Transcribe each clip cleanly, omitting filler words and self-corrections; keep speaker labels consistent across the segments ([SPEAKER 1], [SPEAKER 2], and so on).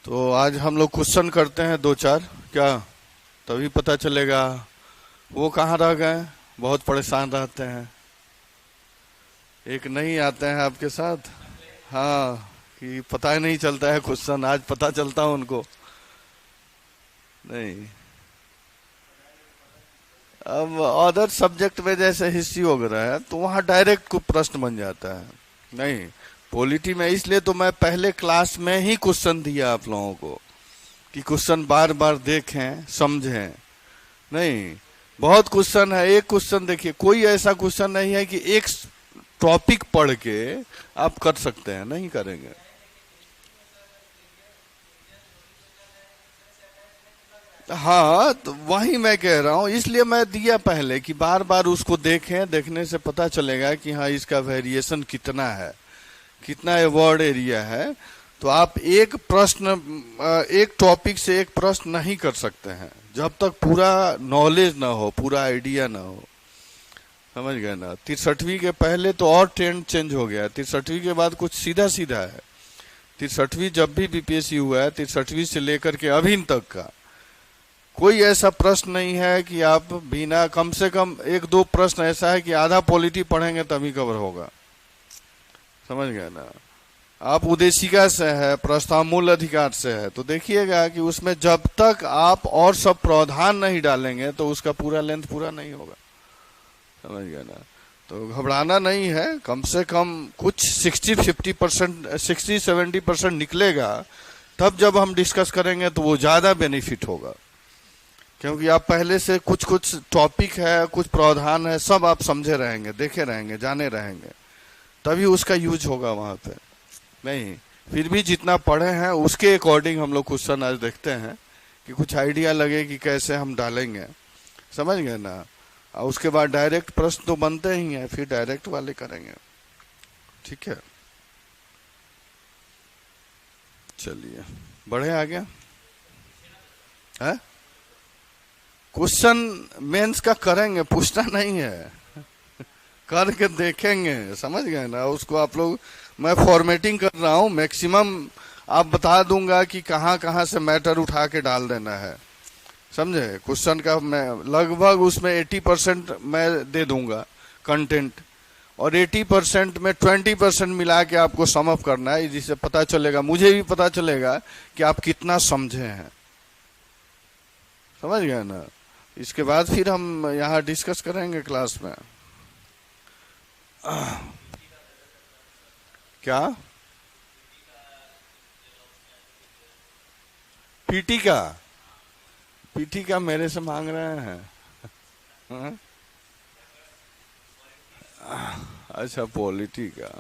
[SPEAKER 1] तो आज हम लोग क्वेश्चन करते हैं दो चार। क्या? तभी पता चलेगा वो कहाँ रह गए। बहुत परेशान रहते हैं। एक नहीं आते हैं आपके साथ। हाँ, कि पता ही नहीं चलता है क्वेश्चन, आज पता चलता है उनको। नहीं, अब अदर सब्जेक्ट में जैसे हिस्ट्री वगैरह है तो वहाँ डायरेक्ट को प्रश्न बन जाता है। नहीं, पॉलिटी में इसलिए तो मैं पहले क्लास में ही क्वेश्चन दिया आप लोगों को कि क्वेश्चन बार बार देखें समझें। नहीं, बहुत क्वेश्चन है। एक क्वेश्चन देखिए, कोई ऐसा क्वेश्चन नहीं है कि एक टॉपिक पढ़ के आप कर सकते हैं, नहीं करेंगे। हाँ, तो वही मैं कह रहा हूँ, इसलिए मैं दिया पहले कि बार बार उसको देखें, देखने से पता चलेगा कि हाँ इसका वेरिएशन कितना है, कितना वर्ड एरिया है। तो आप एक प्रश्न, एक टॉपिक से एक प्रश्न नहीं कर सकते हैं जब तक पूरा नॉलेज ना हो, पूरा आइडिया ना हो। समझ गए ना? 63वीं के पहले तो और ट्रेंड चेंज हो गया है, 63वीं के बाद कुछ सीधा सीधा है। 63वीं जब भी बीपीएससी हुआ है, 63वीं से लेकर के अभी तक का कोई ऐसा प्रश्न नहीं है कि आप बिना, कम से कम एक दो प्रश्न ऐसा है कि आधा पॉलिटी पढ़ेंगे तभी कवर होगा। समझ गए ना? आप उद्देशिका से है, प्रस्ताव मूल अधिकार से है, तो देखिएगा कि उसमें जब तक आप और सब प्रावधान नहीं डालेंगे तो उसका पूरा लेंथ पूरा नहीं होगा। समझ गए ना? तो घबराना नहीं है, कम से कम कुछ 60-50%, 60-70% निकलेगा। तब जब हम डिस्कस करेंगे तो वो ज़्यादा बेनिफिट होगा, क्योंकि आप पहले से कुछ कुछ टॉपिक है, कुछ प्रावधान है, सब आप समझे रहेंगे, देखे रहेंगे, जाने रहेंगे, तभी उसका यूज होगा वहाँ पे। नहीं, फिर भी जितना पढ़े हैं उसके अकॉर्डिंग हम लोग क्वेश्चन आज देखते हैं कि कुछ आइडिया लगे कि कैसे हम डालेंगे। समझ गए ना? और उसके बाद डायरेक्ट प्रश्न तो बनते ही हैं, फिर डायरेक्ट वाले करेंगे। ठीक है, चलिए बढ़े आगे। है क्वेश्चन मेंस का करेंगे, पूछना नहीं है, करके देखेंगे। समझ गए ना? उसको आप लोग, मैं फॉर्मेटिंग कर रहा हूँ मैक्सिमम। आप बता दूंगा कि कहाँ कहाँ से मैटर उठा के डाल देना है। समझे? क्वेश्चन का मैं लगभग उसमें 80% मैं दे दूंगा कंटेंट, और 80% में 20% मिला के आपको सम अप करना है, जिससे पता चलेगा, मुझे भी पता चलेगा कि आप कितना समझे हैं। समझ गए ना? इसके बाद फिर हम यहाँ डिस्कस करेंगे क्लास में। क्या? पीटी का? पीटी का मेरे से मांग रहे हैं? हाँ? अच्छा, पॉलिटी का।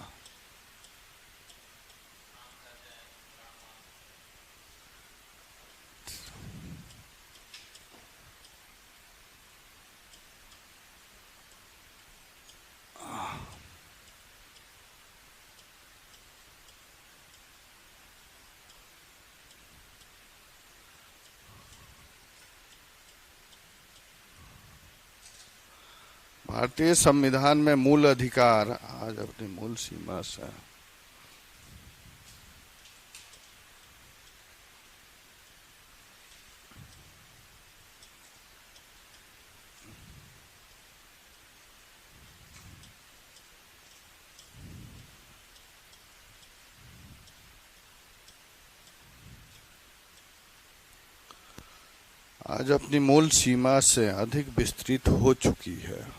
[SPEAKER 1] भारतीय संविधान में मूल अधिकार आज अपनी मूल सीमा से। आज अपनी मूल सीमा से अधिक विस्तृत हो चुकी है।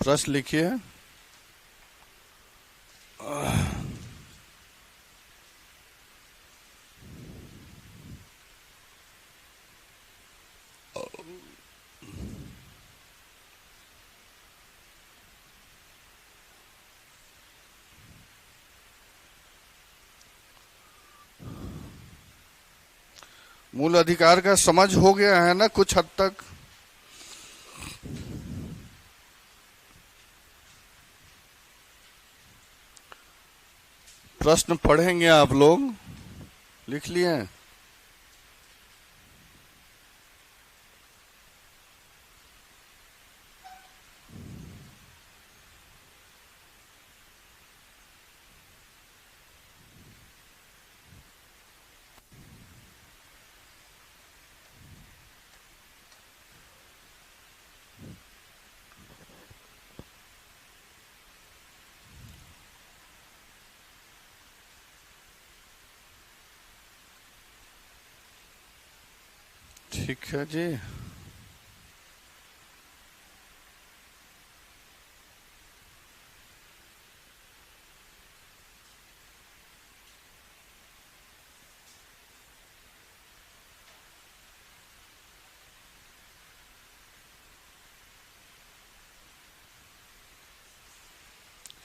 [SPEAKER 1] प्रश्न लिखिए। मूल अधिकार का समझ हो गया है ना कुछ हद तक? प्रश्न पढ़ेंगे आप लोग, लिख लिए? ठीक है जी।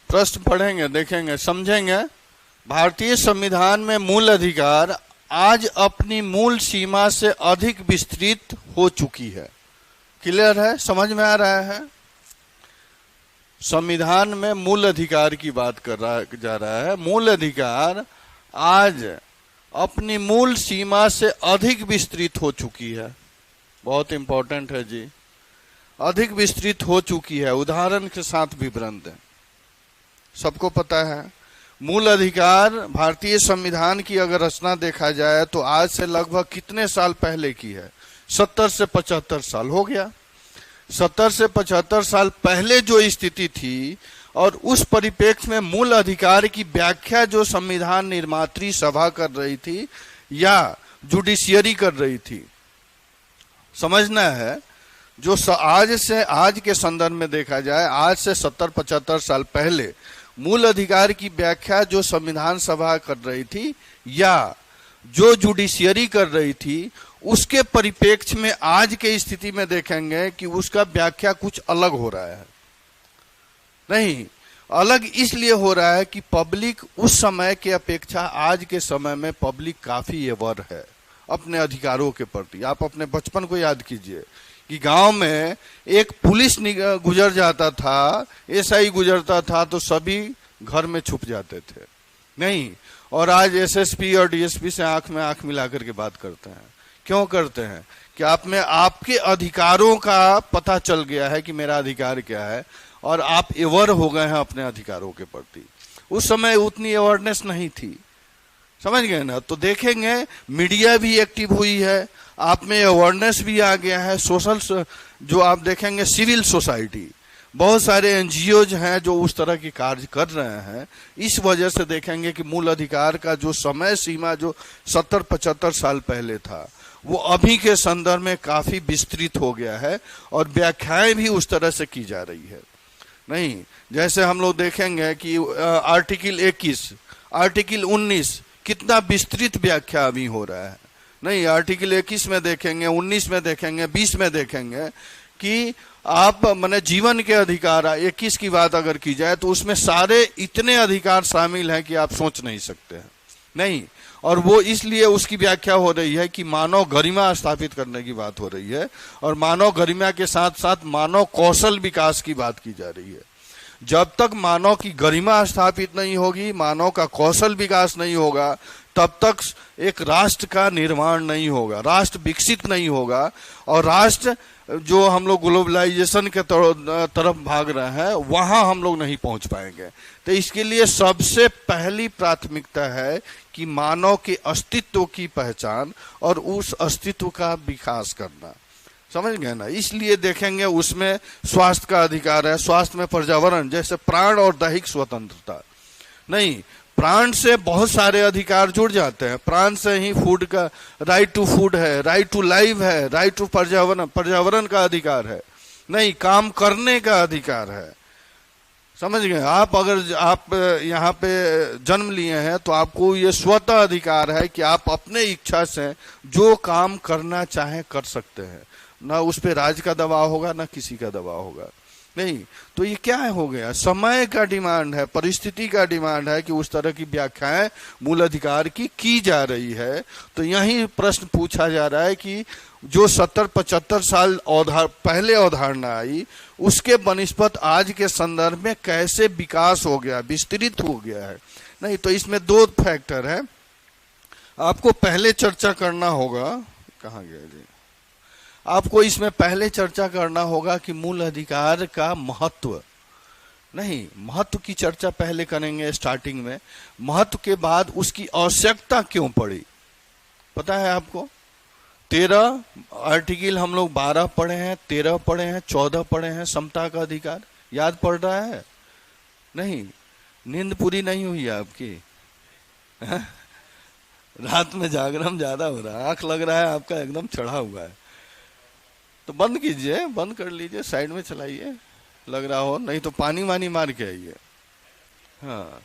[SPEAKER 1] प्रश्न पढ़ेंगे, देखेंगे, समझेंगे। भारतीय संविधान में मूल अधिकार आज अपनी मूल सीमा से अधिक विस्तृत हो चुकी है। क्लियर है? समझ में आ रहा है? संविधान में मूल अधिकार की बात कर रहा जा रहा है। मूल अधिकार आज अपनी मूल सीमा से अधिक विस्तृत हो चुकी है। बहुत इंपॉर्टेंट है जी, अधिक विस्तृत हो चुकी है। उदाहरण के साथ विवरण दें। सबको पता है मूल अधिकार भारतीय संविधान की अगर रचना देखा जाए तो आज से लगभग कितने साल पहले की है? 70 से 75 साल हो गया। 70 से 75 साल पहले जो स्थिति थी और उस परिप्रेक्ष्य में मूल अधिकार की व्याख्या जो संविधान निर्मात्री सभा कर रही थी या जुडिशियरी कर रही थी, समझना है। जो आज के संदर्भ में देखा जाए, आज से 70-75 साल पहले मूल अधिकार की व्याख्या जो संविधान सभा कर रही थी या जो जुडिशियरी कर रही थी, उसके परिप्रेक्ष्य में आज के स्थिति में देखेंगे कि उसका व्याख्या कुछ अलग हो रहा है। नहीं, अलग इसलिए हो रहा है कि पब्लिक उस समय के अपेक्षा आज के समय में पब्लिक काफी अवेयर है अपने अधिकारों के प्रति। आप अपने बचपन को याद कीजिए कि गांव में एक पुलिस गुजर जाता था, एसआई गुजरता था तो सभी घर में छुप जाते थे। नहीं, और आज एसएसपी और डीएसपी से आंख में आंख मिलाकर के बात करते हैं। क्यों करते हैं? कि आप में आपके अधिकारों का पता चल गया है कि मेरा अधिकार क्या है और आप अवेयर हो गए हैं अपने अधिकारों के प्रति। उस समय उतनी अवेयरनेस नहीं थी, समझ गए ना? तो देखेंगे मीडिया भी एक्टिव हुई है, आप में अवेयरनेस भी आ गया है। सोशल जो आप देखेंगे सिविल सोसाइटी, बहुत सारे एनजीओज हैं जो उस तरह की कार्य कर रहे हैं। इस वजह से देखेंगे कि मूल अधिकार का जो समय सीमा जो 70-75 साल पहले था वो अभी के संदर्भ में काफी विस्तृत हो गया है और व्याख्याएं भी उस तरह से की जा रही है। नहीं, जैसे हम लोग देखेंगे कि आर्टिकल 21, आर्टिकल 19 कितना विस्तृत व्याख्या अभी हो रहा है। नहीं, आर्टिकल 21 में देखेंगे, 19 में देखेंगे, 20 में देखेंगे कि आप माने जीवन के अधिकार, 21 की बात अगर की जाए तो उसमें सारे इतने अधिकार शामिल हैं कि आप सोच नहीं सकते हैं। नहीं, और वो इसलिए उसकी व्याख्या हो रही है कि मानव गरिमा स्थापित करने की बात हो रही है और मानव गरिमा के साथ साथ मानव कौशल विकास की बात की जा रही है। जब तक मानव की गरिमा स्थापित नहीं होगी, मानव का कौशल विकास नहीं होगा, तब तक एक राष्ट्र का निर्माण नहीं होगा, राष्ट्र विकसित नहीं होगा। और राष्ट्र जो हम लोग ग्लोबलाइजेशन के तरफ भाग रहे हैं वहां हम लोग नहीं पहुंच पाएंगे। तो इसके लिए सबसे पहली प्राथमिकता है कि मानव के अस्तित्व की पहचान और उस अस्तित्व का विकास करना। समझ गए ना? इसलिए देखेंगे उसमें स्वास्थ्य का अधिकार है, स्वास्थ्य में पर्यावरण, जैसे प्राण और दैहिक स्वतंत्रता। नहीं, प्राण से बहुत सारे अधिकार जुड़ जाते हैं। प्राण से ही फूड का राइट टू फूड है, राइट टू लाइफ है, राइट टू पर्यावरण, पर्यावरण का अधिकार है। नहीं, काम करने का अधिकार है। समझ गए? आप अगर आप यहाँ पे जन्म लिए हैं तो आपको ये स्वतः अधिकार है कि आप अपने इच्छा से जो काम करना चाहें कर सकते हैं। ना उस पे राज्य का दबाव होगा, ना किसी का दबाव होगा। नहीं, तो ये क्या हो गया, समय का डिमांड है, परिस्थिति का डिमांड है कि उस तरह की व्याख्याएं मूल अधिकार की जा रही है। तो यही प्रश्न पूछा जा रहा है कि जो 70-75 साल पहले अवधारणा आई, उसके बनिस्पत आज के संदर्भ में कैसे विकास हो गया, विस्तृत हो गया है। नहीं, तो इसमें दो फैक्टर है, आपको पहले चर्चा करना होगा, कहाँ गया जी, आपको इसमें पहले चर्चा करना होगा कि मूल अधिकार का महत्व, नहीं, महत्व की चर्चा पहले करेंगे स्टार्टिंग में, महत्व के बाद उसकी आवश्यकता क्यों पड़ी। पता है आपको, 13 आर्टिकल हम लोग 12 पढ़े हैं, 13 पढ़े हैं, 14 पढ़े हैं, समता का अधिकार याद पड़ रहा है? नहीं, नींद पूरी नहीं हुई है आपकी? रात में जागरण ज्यादा हो रहा है, आंख लग रहा है आपका एकदम चढ़ा हुआ है, तो बंद कीजिए, बंद कर लीजिए, साइड में चलाइए, लग रहा हो, नहीं तो पानी वानी मार के आइए। हाँ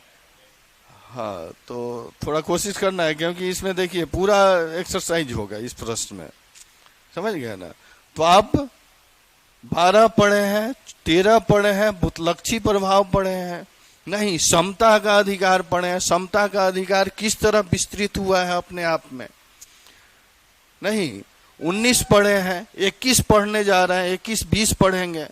[SPEAKER 1] हाँ, तो थोड़ा कोशिश करना है, क्योंकि इसमें देखिए पूरा एक्सरसाइज होगा इस प्रश्न में, समझ गए ना। तो आप 12 पढ़े हैं, 13 पढ़े हैं, बुतलक्षी प्रभाव पढ़े हैं, नहीं, समता का अधिकार पढ़े हैं, समता का अधिकार किस तरह विस्तृत हुआ है अपने आप में, नहीं, 19 पढ़े हैं, 21 पढ़ने जा रहे हैं, 21-20 पढ़ेंगे,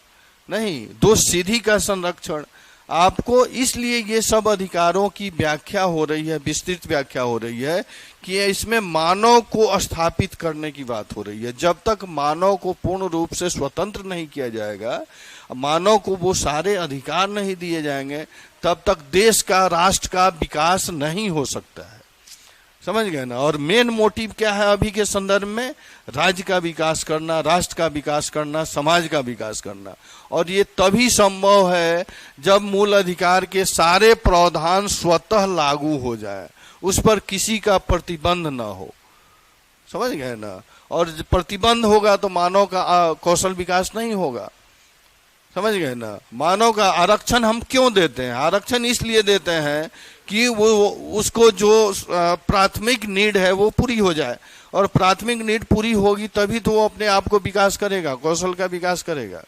[SPEAKER 1] नहीं, 2 सीधी का संरक्षण। आपको इसलिए ये सब अधिकारों की व्याख्या हो रही है, विस्तृत व्याख्या हो रही है कि इसमें मानव को स्थापित करने की बात हो रही है। जब तक मानव को पूर्ण रूप से स्वतंत्र नहीं किया जाएगा, मानव को वो सारे अधिकार नहीं दिए जाएंगे, तब तक देश का, राष्ट्र का विकास नहीं हो सकता है, समझ गए ना। और मेन मोटिव क्या है अभी के संदर्भ में, राज्य का विकास करना, राष्ट्र का विकास करना, समाज का विकास करना। और ये तभी संभव है जब मूल अधिकार के सारे प्रावधान स्वतः लागू हो जाए, उस पर किसी का प्रतिबंध न हो, समझ गए ना। और प्रतिबंध होगा तो मानव का कौशल विकास नहीं होगा, समझ गए ना। मानव का आरक्षण हम क्यों देते हैं, आरक्षण इसलिए देते हैं कि वो उसको जो प्राथमिक नीड है वो पूरी हो जाए, और प्राथमिक नीड पूरी होगी तभी तो वो अपने आप को विकास करेगा, कौशल का विकास करेगा,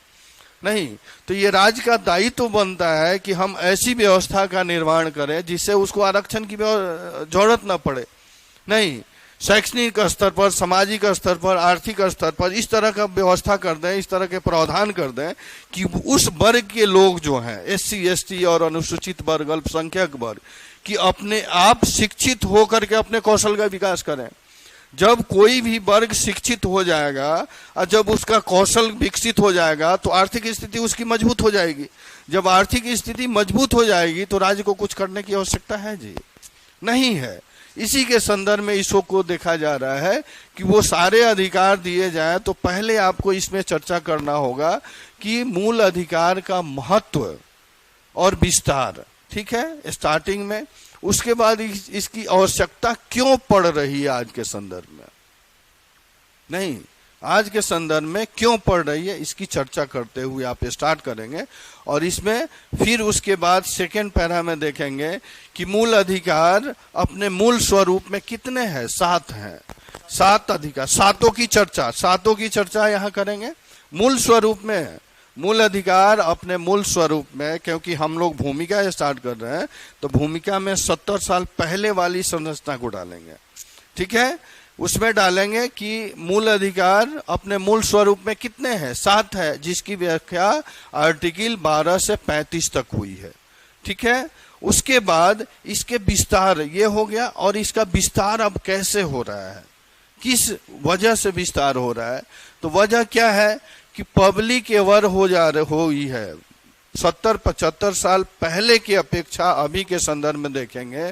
[SPEAKER 1] नहीं। तो ये राज्य का दायित्व बनता है कि हम ऐसी व्यवस्था का निर्माण करें जिससे उसको आरक्षण की जरूरत न पड़े, नहीं, शैक्षणिक स्तर पर, सामाजिक स्तर पर, आर्थिक स्तर पर इस तरह का व्यवस्था कर दें, इस तरह के प्रावधान कर दें कि उस वर्ग के लोग जो हैं, SC ST और अनुसूचित वर्ग, अल्पसंख्यक वर्ग, कि अपने आप शिक्षित होकर के अपने कौशल का विकास करें। जब कोई भी वर्ग शिक्षित हो जाएगा और जब उसका कौशल विकसित हो जाएगा तो आर्थिक स्थिति उसकी मजबूत हो जाएगी। जब आर्थिक स्थिति मजबूत हो जाएगी तो राज्य को कुछ करने की आवश्यकता है जी नहीं है। इसी के संदर्भ में इसको को देखा जा रहा है कि वो सारे अधिकार दिए जाएं, तो पहले आपको इसमें चर्चा करना होगा कि मूल अधिकार का महत्व और विस्तार, ठीक है, स्टार्टिंग में। उसके बाद इसकी आवश्यकता क्यों पड़ रही है आज के संदर्भ में, नहीं, आज के संदर्भ में क्यों पड़ रही है, इसकी चर्चा करते हुए आप स्टार्ट करेंगे। और इसमें फिर उसके बाद सेकेंड पैरा में देखेंगे कि मूल अधिकार अपने मूल स्वरूप में कितने हैं, 7 हैं, 7 अधिकार, 7 की चर्चा यहाँ करेंगे। मूल स्वरूप में, मूल अधिकार अपने मूल स्वरूप में, क्योंकि हम लोग भूमिका स्टार्ट कर रहे हैं तो भूमिका में 70 साल पहले वाली संरचना को डालेंगे, ठीक है। उसमें डालेंगे कि मूल अधिकार अपने मूल स्वरूप में कितने हैं, 7 है, जिसकी व्याख्या आर्टिकल 12 से 35 तक हुई है, ठीक है। उसके बाद इसके विस्तार ये हो गया, और इसका विस्तार अब कैसे हो रहा है, किस वजह से विस्तार हो रहा है। तो वजह क्या है कि पब्लिक अवेयर हुई है। 70-75 साल पहले की अपेक्षा अभी के संदर्भ में देखेंगे,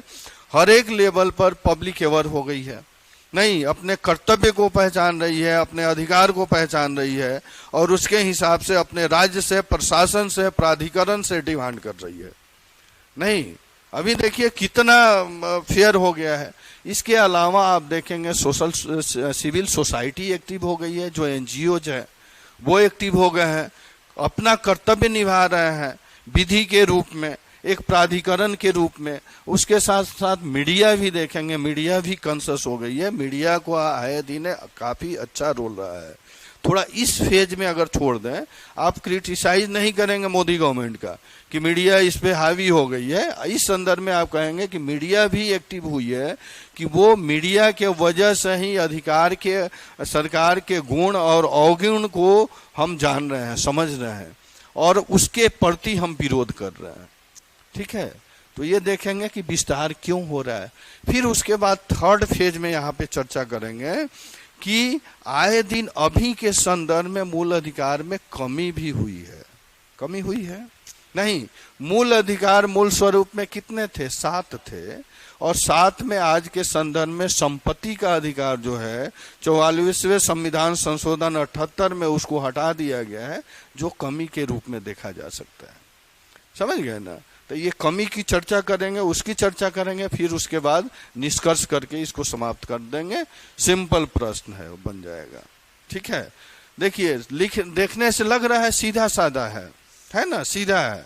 [SPEAKER 1] हर एक लेवल पर पब्लिक अवेयर हो गई है, नहीं, अपने कर्तव्य को पहचान रही है, अपने अधिकार को पहचान रही है, और उसके हिसाब से अपने राज्य से, प्रशासन से, प्राधिकरण से डिमांड कर रही है, नहीं। अभी देखिए कितना फेयर हो गया है। इसके अलावा आप देखेंगे सिविल सोसाइटी एक्टिव हो गई है, जो NGOs है वो एक्टिव हो गए हैं, अपना कर्तव्य निभा रहे हैं विधि के रूप में, एक प्राधिकरण के रूप में। उसके साथ साथ मीडिया भी देखेंगे, मीडिया भी कॉन्शियस हो गई है, मीडिया को आए दिन काफी अच्छा रोल रहा है। थोड़ा इस फेज में अगर छोड़ दें, आप क्रिटिसाइज नहीं करेंगे मोदी गवर्नमेंट का कि मीडिया इस पे हावी हो गई है, इस संदर्भ में आप कहेंगे कि मीडिया भी एक्टिव हुई है, कि वो मीडिया के वजह से ही अधिकार के, सरकार के गुण और अवगुण को हम जान रहे हैं, समझ रहे हैं और उसके प्रति हम विरोध कर रहे हैं। ठीक है, तो ये देखेंगे कि विस्तार क्यों हो रहा है। फिर उसके बाद थर्ड फेज में यहाँ पे चर्चा करेंगे कि आए दिन अभी के संदर्भ में मूल अधिकार में कमी भी हुई है। कमी हुई है नहीं, मूल अधिकार मूल स्वरूप में कितने थे? 7 थे, और 7 में आज के संदर्भ में संपत्ति का अधिकार जो है 44वें संविधान संशोधन 78 में उसको हटा दिया गया है, जो कमी के रूप में देखा जा सकता है। समझ गए ना? तो ये कमी की चर्चा करेंगे, उसकी चर्चा करेंगे, फिर उसके बाद निष्कर्ष करके इसको समाप्त कर देंगे। सिंपल प्रश्न है, वो बन जाएगा। ठीक है, देखिए देखने से लग रहा है सीधा साधा है ना, सीधा है,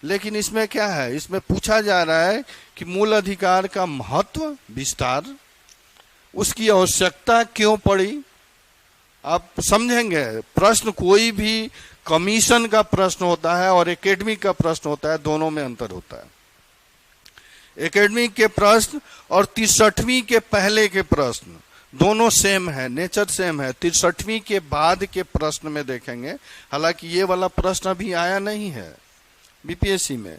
[SPEAKER 1] लेकिन इसमें क्या है? इसमें पूछा जा रहा है कि मूल अधिकार का महत्व, विस्तार, उसकी आवश्यकता क्यों पड़ी। आप समझेंगे, प्रश्न कोई भी कमीशन का प्रश्न होता है और एकेडमिक का प्रश्न होता है, दोनों में अंतर होता है। एकेडमिक के प्रश्न और 63वीं के पहले के प्रश्न दोनों सेम है, नेचर सेम है। 63वीं के बाद के प्रश्न में देखेंगे, हालांकि ये वाला प्रश्न अभी आया नहीं है बीपीएससी में,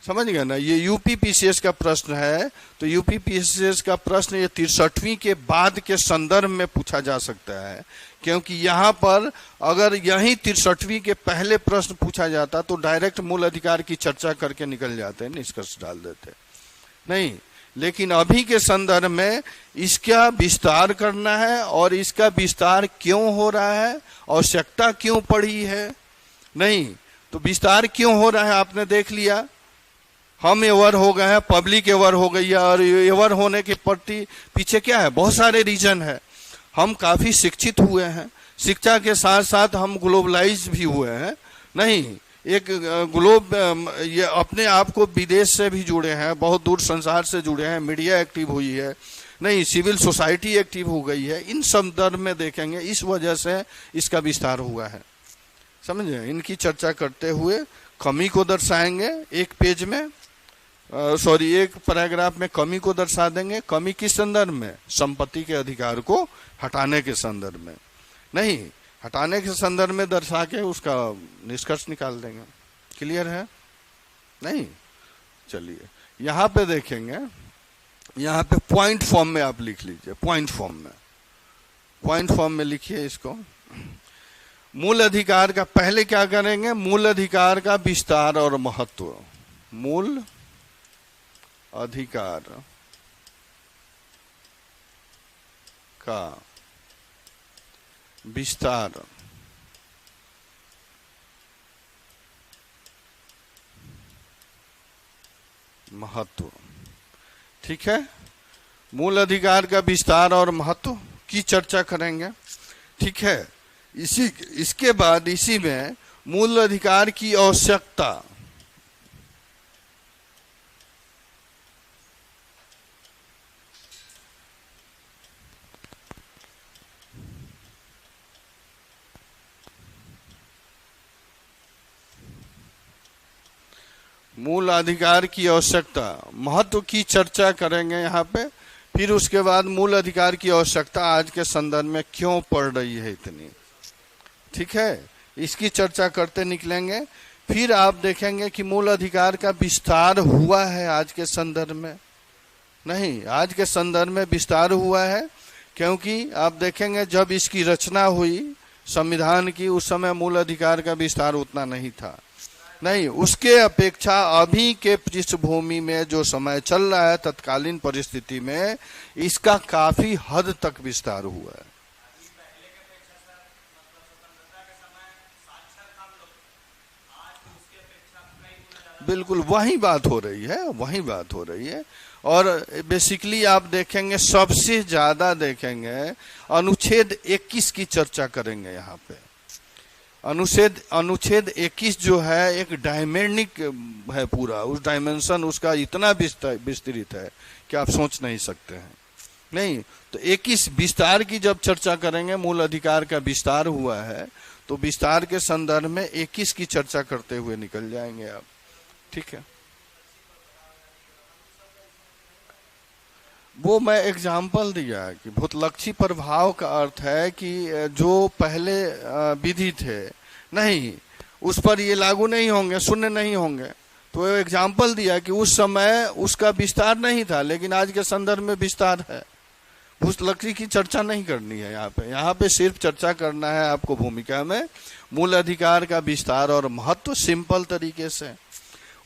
[SPEAKER 1] समझ गए ना, ये यूपी पीसीएस का प्रश्न है, तो यूपी पीसीएस का प्रश्न ये 63वीं के बाद के संदर्भ में पूछा जा सकता है, क्योंकि यहाँ पर अगर यही 63वीं के पहले प्रश्न पूछा जाता तो डायरेक्ट मूल अधिकार की चर्चा करके निकल जाते, निष्कर्ष डाल देते। नहीं, लेकिन अभी के संदर्भ में इसका विस्तार करना है, और इसका विस्तार क्यों हो रहा है, आवश्यकता क्यों पड़ी है। नहीं तो विस्तार क्यों हो रहा है आपने देख लिया, हम एवर हो गए हैं, पब्लिक एवर हो गई है, और एवर होने के प्रति पीछे क्या है? बहुत सारे रीजन है। हम काफी शिक्षित हुए हैं, शिक्षा के साथ साथ हम ग्लोबलाइज भी हुए हैं। नहीं, एक ये अपने आप को विदेश से भी जुड़े हैं, बहुत दूर संसार से जुड़े हैं, मीडिया एक्टिव हुई है, नहीं सिविल सोसाइटी एक्टिव हो गई है। इन संदर्भ में देखेंगे, इस वजह से इसका विस्तार हुआ है। समझे? इनकी चर्चा करते हुए कमी को दर्शाएंगे एक पेज में, एक पैराग्राफ में कमी को दर्शा देंगे। कमी किस संदर्भ में? संपत्ति के अधिकार को हटाने के संदर्भ में, नहीं हटाने के संदर्भ में दर्शा के उसका निष्कर्ष निकाल देंगे। क्लियर है? नहीं, चलिए यहाँ पे देखेंगे, यहाँ पे पॉइंट फॉर्म में आप लिख लीजिए, पॉइंट फॉर्म में लिखिए इसको। मूल अधिकार का पहले क्या करेंगे? मूल अधिकार का विस्तार और महत्व। मूल अधिकार का विस्तार महत्व। ठीक है, मूल अधिकार का विस्तार और महत्व की चर्चा करेंगे। ठीक है, इसके बाद इसी में मूल अधिकार की आवश्यकता, मूल अधिकार की आवश्यकता, महत्व की चर्चा करेंगे यहाँ पे। फिर उसके बाद मूल अधिकार की आवश्यकता आज के संदर्भ में क्यों पड़ रही है इतनी। ठीक है, इसकी चर्चा करते निकलेंगे। फिर आप देखेंगे कि मूल अधिकार का विस्तार हुआ है आज के संदर्भ में। नहीं, आज के संदर्भ में विस्तार हुआ है, क्योंकि आप देखेंगे जब इसकी रचना हुई संविधान की, उस समय मूल अधिकार का विस्तार उतना नहीं था। नहीं, उसके अपेक्षा अभी के पृष्ठभूमि में जो समय चल रहा है, तत्कालीन परिस्थिति में इसका काफी हद तक विस्तार हुआ है। बिल्कुल वही बात हो रही है। और बेसिकली आप देखेंगे, सबसे ज्यादा देखेंगे अनुच्छेद 21 की चर्चा करेंगे यहाँ पे। अनुच्छेद 21 जो है एक डायमेंडिक है पूरा, उस डायमेंशन उसका इतना विस्तृत है कि आप सोच नहीं सकते हैं। नहीं, तो 21 विस्तार की जब चर्चा करेंगे, मूल अधिकार का विस्तार हुआ है, तो विस्तार के संदर्भ में 21 की चर्चा करते हुए निकल जाएंगे आप। ठीक है, वो मैं एग्जाम्पल दिया कि भूतलक्षी प्रभाव का अर्थ है कि जो पहले विधि थे नहीं, उस पर ये लागू नहीं होंगे, शून्य नहीं होंगे। तो एग्जाम्पल दिया कि उस समय उसका विस्तार नहीं था, लेकिन आज के संदर्भ में विस्तार है। भूतलक्षी की चर्चा नहीं करनी है यहाँ पे सिर्फ चर्चा करना है आपको भूमिका में मूल अधिकार का विस्तार और महत्व, सिंपल तरीके से।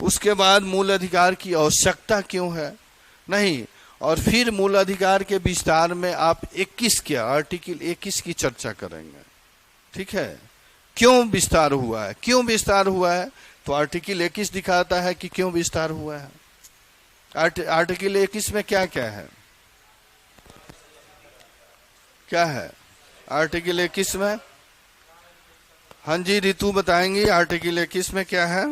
[SPEAKER 1] उसके बाद मूल अधिकार की आवश्यकता क्यों है नहीं, और फिर मूल अधिकार के विस्तार में आप 21 के आर्टिकल 21 की चर्चा करेंगे। ठीक है, क्यों विस्तार हुआ है, क्यों विस्तार हुआ है, तो आर्टिकल 21 दिखाता है कि क्यों विस्तार हुआ है। आर्टिकल 21 में क्या क्या है, क्या है आर्टिकल 21 में? हाँ जी, ऋतु बताएंगी आर्टिकल 21 में क्या है।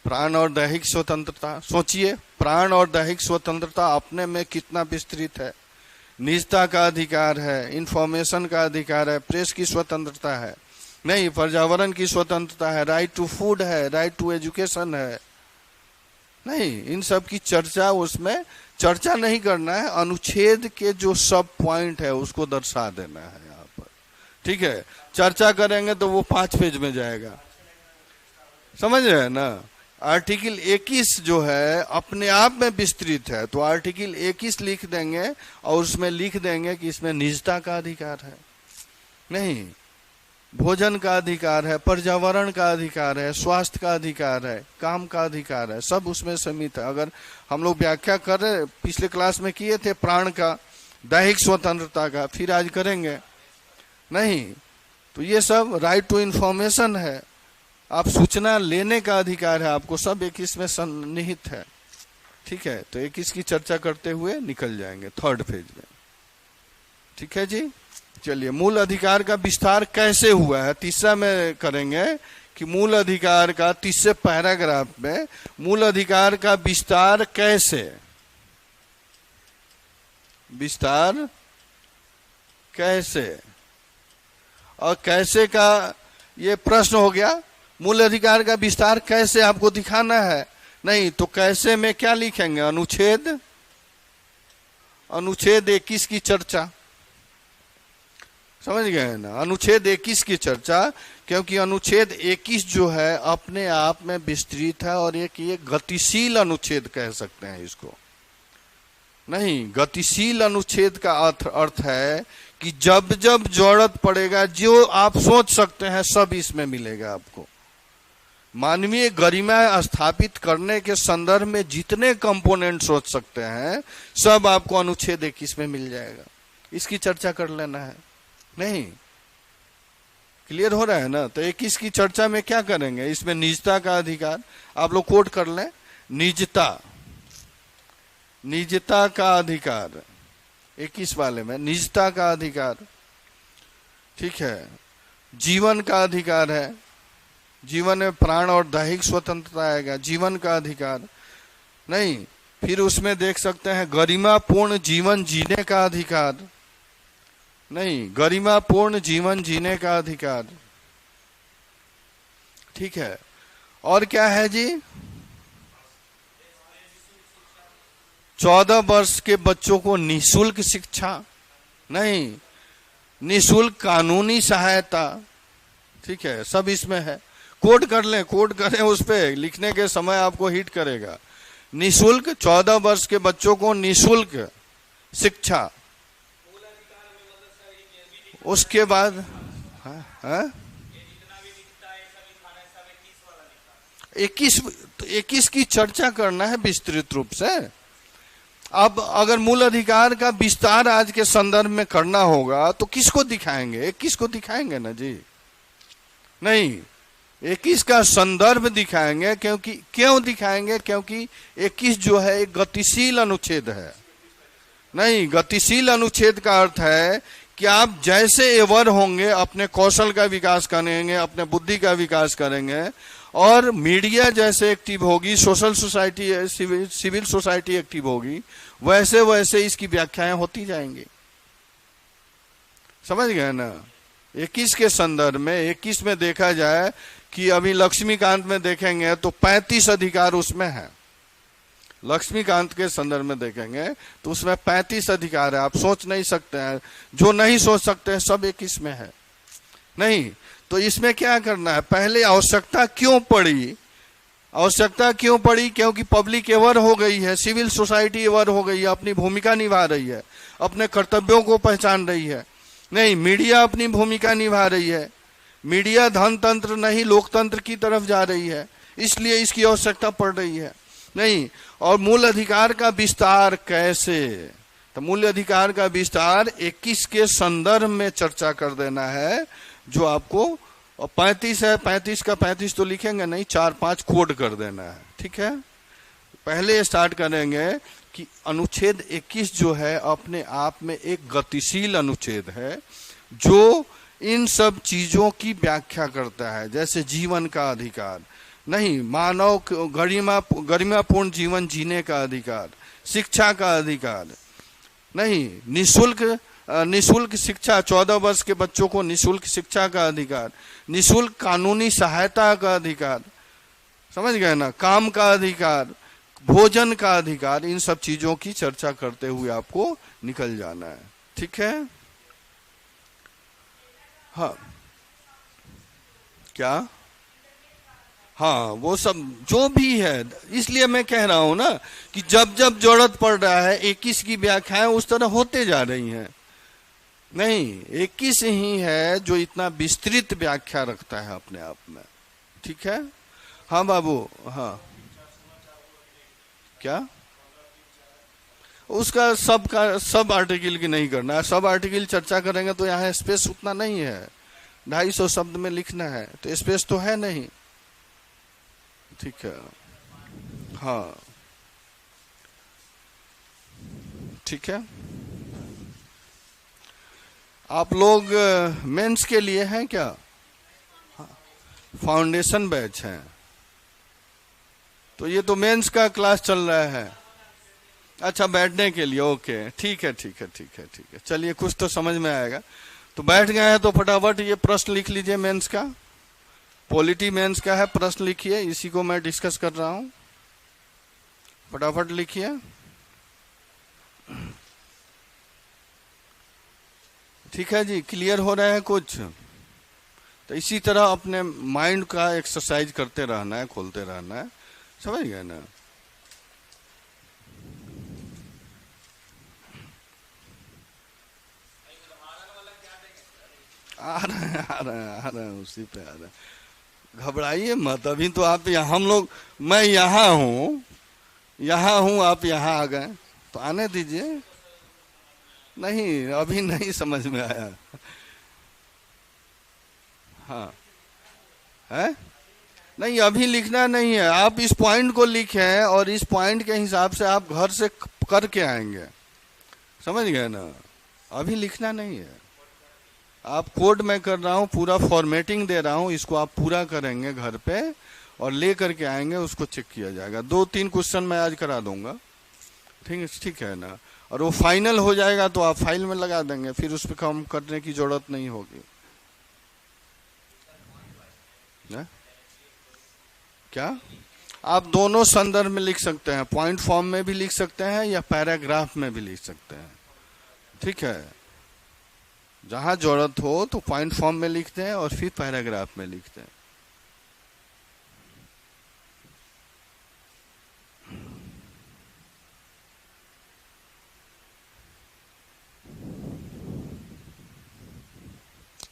[SPEAKER 1] प्राण और दैहिक स्वतंत्रता, सोचिए प्राण और दैहिक स्वतंत्रता अपने में कितना विस्तृत है। निजता का अधिकार है, इंफॉर्मेशन का अधिकार है, प्रेस की स्वतंत्रता है नहीं, पर्यावरण की स्वतंत्रता है, राइट टू फूड है, राइट टू एजुकेशन है नहीं, इन सब की चर्चा उसमें चर्चा नहीं करना है, अनुच्छेद के जो सब पॉइंट है उसको दर्शा देना है यहाँ पर। ठीक है, चर्चा करेंगे तो वो 5 पेज में जाएगा, समझ रहे हैं ना। आर्टिकल 21 जो है अपने आप में विस्तृत है, तो आर्टिकल 21 लिख देंगे और उसमें लिख देंगे कि इसमें निजता का अधिकार है नहीं, भोजन का अधिकार है, पर्यावरण का अधिकार है, स्वास्थ्य का अधिकार है, काम का अधिकार है, सब उसमें समित है। अगर हम लोग व्याख्या कर रहे, पिछले क्लास में किए थे प्राण का, दैहिक स्वतंत्रता का, फिर आज करेंगे नहीं, तो ये सब राइट टू इंफॉर्मेशन है, आप सूचना लेने का अधिकार है आपको, सब 21 में सन्निहित है। ठीक है, तो 21 की चर्चा करते हुए निकल जाएंगे 3rd पेज में। ठीक है जी, चलिए मूल अधिकार का विस्तार कैसे हुआ है, तीसरा में करेंगे कि मूल अधिकार का, तीसरे पैराग्राफ में मूल अधिकार का विस्तार कैसे, विस्तार कैसे, और कैसे का ये प्रश्न हो गया। मूल अधिकार का विस्तार कैसे आपको दिखाना है नहीं, तो कैसे में क्या लिखेंगे, अनुच्छेद 21 की चर्चा, समझ गए ना, अनुच्छेद 21 की चर्चा, क्योंकि अनुच्छेद 21 जो है अपने आप में विस्तृत है और एक ये गतिशील अनुच्छेद कह सकते हैं इसको नहीं। गतिशील अनुच्छेद का अर्थ है कि जब जब जरूरत पड़ेगा जो आप सोच सकते हैं सब इसमें मिलेगा आपको। मानवीय गरिमा स्थापित करने के संदर्भ में जितने कंपोनेंट सोच सकते हैं सब आपको अनुच्छेद 21 में मिल जाएगा, इसकी चर्चा कर लेना है नहीं। क्लियर हो रहा है ना। तो 21 की चर्चा में क्या करेंगे, इसमें निजता का अधिकार, आप लोग कोट कर लें, निजता का अधिकार 21 वाले में, निजता का अधिकार, ठीक है, जीवन का अधिकार है, जीवन में प्राण और दैहिक स्वतंत्रता आएगा, जीवन का अधिकार नहीं। फिर उसमें देख सकते हैं गरिमापूर्ण जीवन जीने का अधिकार नहीं, गरिमापूर्ण जीवन जीने का अधिकार, ठीक है। और क्या है जी, 14 वर्ष के बच्चों को निःशुल्क शिक्षा नहीं, निःशुल्क कानूनी सहायता, ठीक है, सब इसमें है। कोड कर लें, कोड करें, उस पे लिखने के समय आपको हिट करेगा। निःशुल्क 14 वर्ष के बच्चों को निःशुल्क शिक्षा, उसके बाद 21 की चर्चा करना है विस्तृत रूप से। अब अगर मूल अधिकार का विस्तार आज के संदर्भ में करना होगा तो किसको दिखाएंगे, 21 को दिखाएंगे ना जी नहीं, 21 का संदर्भ दिखाएंगे। क्योंकि क्यों दिखाएंगे, क्योंकि 21 जो है एक गतिशील अनुच्छेद है नहीं। गतिशील अनुच्छेद का अर्थ है कि आप जैसे एवर होंगे अपने कौशल का विकास करेंगे, अपने बुद्धि का विकास करेंगे, और मीडिया जैसे एक्टिव होगी, social society, civil society active होगी, वैसे वैसे इसकी व्याख्याएं होती जाएंगी। समझ गए ना? 21 के संदर्भ में, 21 में देखा जाए कि अभी लक्ष्मीकांत में देखेंगे तो 35 अधिकार उसमें है। लक्ष्मीकांत के संदर्भ में देखेंगे तो उसमें 35 अधिकार है। आप सोच नहीं सकते हैं, जो नहीं सोच सकते हैं सब 21 में है। नहीं तो इसमें क्या करना है, पहले आवश्यकता क्यों पड़ी? आवश्यकता क्यों पड़ी? क्योंकि पब्लिक एवर हो गई है, सिविल सोसाइटी एवर हो गई है, अपनी भूमिका निभा रही है, अपने कर्तव्यों को पहचान रही है। नहीं, मीडिया अपनी भूमिका निभा रही है, मीडिया धनतंत्र नहीं लोकतंत्र की तरफ जा रही है, इसलिए इसकी आवश्यकता पड़ रही है। नहीं, और मूल अधिकार का विस्तार कैसे? तो मूल अधिकार का विस्तार 21 के संदर्भ में चर्चा कर देना है, जो आपको 35 है, 35 का 35 तो लिखेंगे नहीं, 4-5 कोड कर देना है। ठीक है, पहले स्टार्ट करेंगे कि अनुच्छेद 21 जो है अपने आप में एक गतिशील अनुच्छेद है, जो इन सब चीजों की व्याख्या करता है, जैसे जीवन का अधिकार, नहीं मानव गरिमापूर्ण जीवन जीने का अधिकार, शिक्षा का अधिकार, नहीं निशुल्क शिक्षा, 14 वर्ष के बच्चों को निशुल्क शिक्षा का अधिकार, निशुल्क कानूनी सहायता का अधिकार, समझ गए ना, काम का अधिकार, भोजन का अधिकार, इन सब चीजों की चर्चा करते हुए आपको निकल जाना है। ठीक है, हाँ क्या, हाँ वो सब जो भी है, इसलिए मैं कह रहा हूं ना कि जब जब जरूरत पड़ रहा है 21 की व्याख्याएं उस तरह होते जा रही हैं। नहीं, 21 ही है जो इतना विस्तृत व्याख्या रखता है अपने आप में। ठीक है, हाँ बाबू, हाँ क्या, उसका सब आर्टिकल की नहीं करना है, सब आर्टिकल चर्चा करेंगे तो यहाँ स्पेस उतना नहीं है, 250 शब्द में लिखना है तो स्पेस तो है नहीं। ठीक है, हाँ ठीक है, आप लोग मेंस के लिए हैं क्या? फाउंडेशन बैच है, तो ये तो मेंस का क्लास चल रहा है। अच्छा, बैठने के लिए, ओके, ठीक है ठीक है ठीक है ठीक है, चलिए कुछ तो समझ में आएगा। तो बैठ गए हैं तो फटाफट ये प्रश्न लिख लीजिए मेंस का, पॉलिटी मेंस का है, प्रश्न लिखिए, इसी को मैं डिस्कस कर रहा हूं, फटाफट लिखिए। ठीक है जी, क्लियर हो रहा है कुछ? तो इसी तरह अपने माइंड का एक्सरसाइज करते रहना है, खोलते रहना है, समझ गए ना? आ रहे हैं उसी पे आ रहे हैं, घबराइए मत, अभी तो आप यहाँ, हम लोग, मैं यहाँ हूँ, आप यहाँ आ गए तो आने दीजिए। नहीं, अभी नहीं समझ में आया। हाँ है, नहीं अभी लिखना नहीं है, आप इस पॉइंट को लिखें और इस पॉइंट के हिसाब से आप घर से करके आएंगे, समझ गए ना? अभी लिखना नहीं है, आप कोड में कर रहा हूँ, पूरा फॉर्मेटिंग दे रहा हूँ, इसको आप पूरा करेंगे घर पे और ले करके आएंगे, उसको चेक किया जाएगा। 2-3 क्वेश्चन मैं आज करा दूंगा, ठीक है ना? और वो फाइनल हो जाएगा तो आप फाइल में लगा देंगे, फिर उस पर काम करने की जरूरत नहीं होगी। क्या आप दोनों संदर्भ में लिख सकते हैं, पॉइंट फॉर्म में भी लिख सकते हैं या पैराग्राफ में भी लिख सकते हैं। ठीक है, जहां जरूरत हो तो पॉइंट फॉर्म में लिखते हैं और फिर पैराग्राफ में लिखते हैं।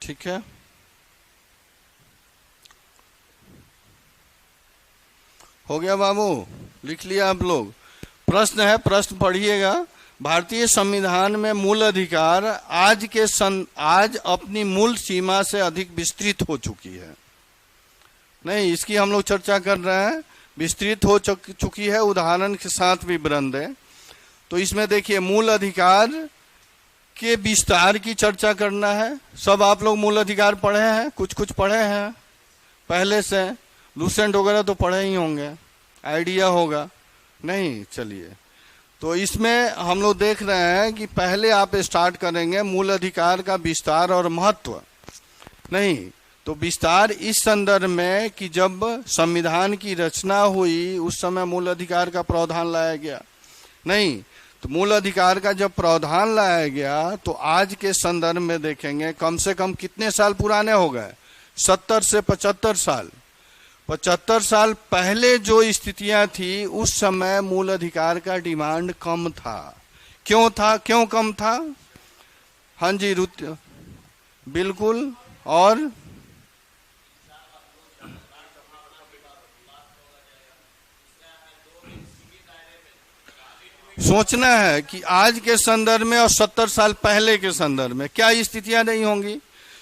[SPEAKER 1] ठीक है, हो गया बाबू, लिख लिया आप लोग? प्रश्न है, प्रश्न पढ़िएगा। भारतीय संविधान में मूल अधिकार आज अपनी मूल सीमा से अधिक विस्तृत हो चुकी है। नहीं, इसकी हम लोग चर्चा कर रहे हैं, विस्तृत हो चुकी है, उदाहरण के साथ विवरण दें। तो इसमें देखिए, मूल अधिकार के विस्तार की चर्चा करना है। सब आप लोग मूल अधिकार पढ़े हैं, कुछ कुछ पढ़े हैं पहले से, लूसेंट वगैरह तो पढ़े ही होंगे, आइडिया होगा नहीं। चलिए, तो इसमें हम लोग देख रहे हैं कि पहले आप स्टार्ट करेंगे मूल अधिकार का विस्तार और महत्व। नहीं तो विस्तार इस संदर्भ में कि जब संविधान की रचना हुई उस समय मूल अधिकार का प्रावधान लाया गया। नहीं तो मूल अधिकार का जब प्रावधान लाया गया तो आज के संदर्भ में देखेंगे कम से कम कितने साल पुराने हो गए, 70 से 75 साल। 75 साल पहले जो स्थितियां थी उस समय मूल अधिकार का डिमांड कम था। क्यों था, क्यों कम था? हाँ जी बिल्कुल। और सोचना है कि आज के संदर्भ में और 70 साल पहले के संदर्भ में क्या स्थितियां नहीं होंगी।